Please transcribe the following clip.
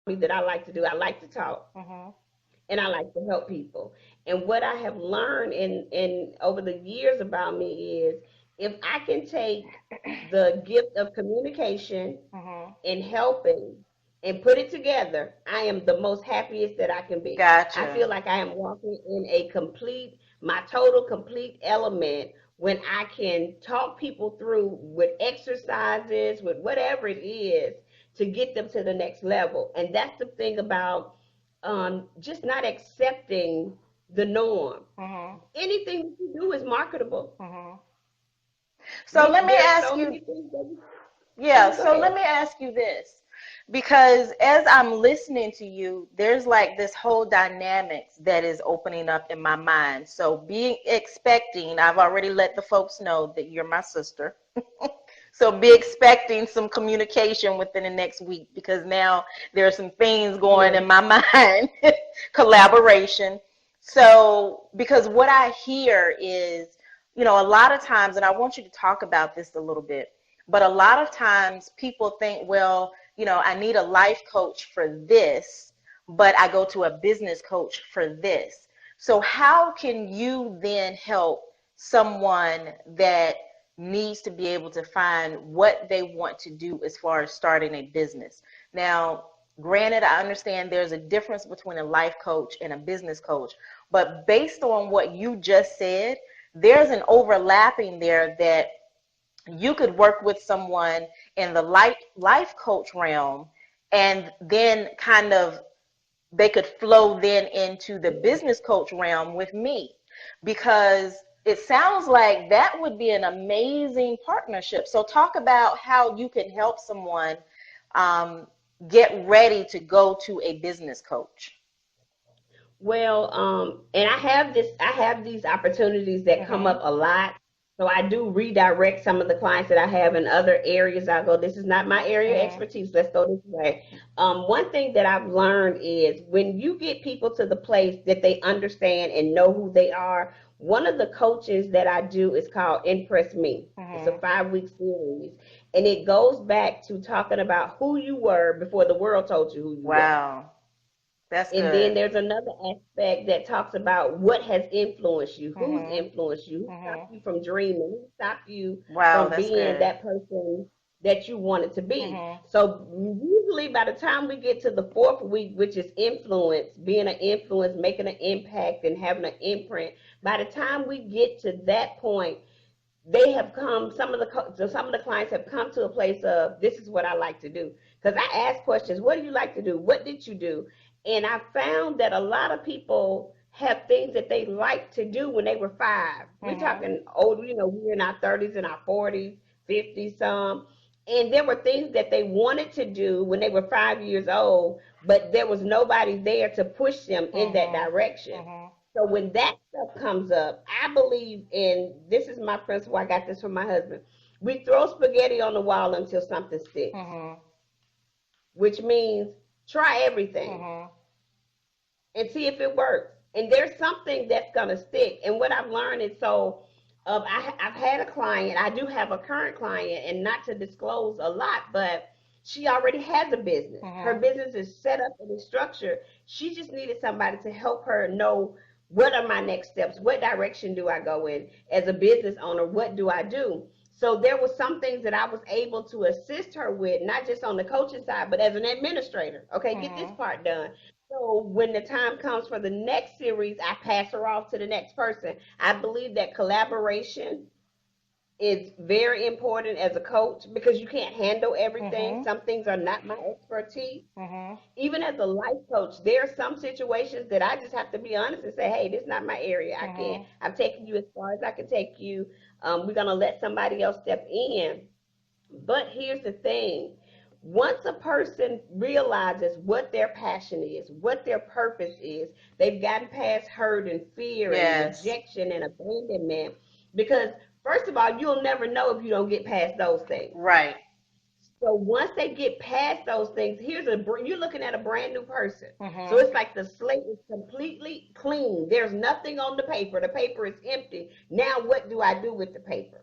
me that I like to do. I like to talk and I like to help people. And what I have learned in over the years about me is if I can take the gift of communication and helping and put it together, I am the most happiest that I can be. I Gotcha. feel like I am walking in a complete, my total complete element when I can talk people through with exercises, with whatever it is to get them to the next level. And that's the thing about just not accepting the norm. Hmm. Anything that you do is marketable. Hmm. So We let me There's ask so you, many things that yeah, go so let ahead. me ask you this. Because as I'm listening to you, there's like this whole dynamics that is opening up in my mind. So being expecting, I've already let the folks know that you're my sister. So be expecting some communication within the next week because now there are some things going Yeah. in my mind, collaboration. So because what I hear is, a lot of times, and I want you to talk about this a little bit, but a lot of times people think, well, I need a life coach for this, but I go to a business coach for this. So how can you then help someone that needs to be able to find what they want to do as far as starting a business? Now, granted, I understand there's a difference between a life coach and a business coach, but based on what you just said, there's an overlapping there that you could work with someone in the life coach realm and then kind of they could flow then into the business coach realm with me because it sounds like that would be an amazing partnership. So talk about how you can help someone um, get ready to go to a business coach. Well, and I have these opportunities that come Mm-hmm. up a lot. So I do redirect some of the clients that I have in other areas. I go, this is not my area of Mm-hmm. expertise. Let's go this way. One thing that I've learned is when you get people to the place that they understand and know who they are, one of the coaches that I do is called Impress Me. It's a Mm-hmm. 5 week series. And it goes back to talking about who you were before the world told you who you were. Wow, that's And then good. there's another aspect that talks about what has influenced you, who's Mm-hmm. influenced you, who Mm-hmm. stopped you from dreaming, who stopped you Wow, from that's being good. that person that you wanted to be. Mm-hmm. So usually by the time we get to the fourth week, which is influence, being an influence, making an impact and having an imprint, by the time we get to that point, they have come, some of the clients have come to a place of this is what I like to do, because I ask questions, what do you like to do, what did you do? And I found that a lot of people have things that they like to do when they were 5. We're Mm-hmm. talking old, we're in our 30s and our 40s, 50s some, and there were things that they wanted to do when they were 5 years old, but there was nobody there to push them in that Mm-hmm. direction. Mm-hmm. So when that stuff comes up, I believe in, this is my principle. I got this from my husband. We throw spaghetti on the wall until something sticks, Mm-hmm. which means try everything Mm-hmm. and see if it works. And there's something that's gonna stick. And what I've learned is I've had a client. I do have a current client, and not to disclose a lot, but she already has a business. Her Mm-hmm. business is set up and is structured. She just needed somebody to help her know what are my next steps, what direction do I go in as a business owner, what do I do. So there were some things that I was able to assist her with, not just on the coaching side, but as an administrator. Okay, get this Mm-hmm. part done. So when the time comes for the next series, I pass her off to the next person. I believe that collaboration is very important as a coach because you can't handle everything. Mm-hmm. Some things are not my expertise. Mm-hmm. Even as a life coach, there are some situations that I just have to be honest and say, hey, this is not my area. I can't. Mm-hmm. I've taken you as far as I can take you. We're going to let somebody else step in. But here's the thing, once a person realizes what their passion is, what their purpose is, they've gotten past hurt and fear and Yes. rejection and abandonment. Because, first of all, you'll never know if you don't get past those things. Right. So once they get past those things, you're looking at a brand new person. So Mm-hmm. it's like the slate is completely clean. There's nothing on the paper. The paper is empty. Now what do I do with the paper?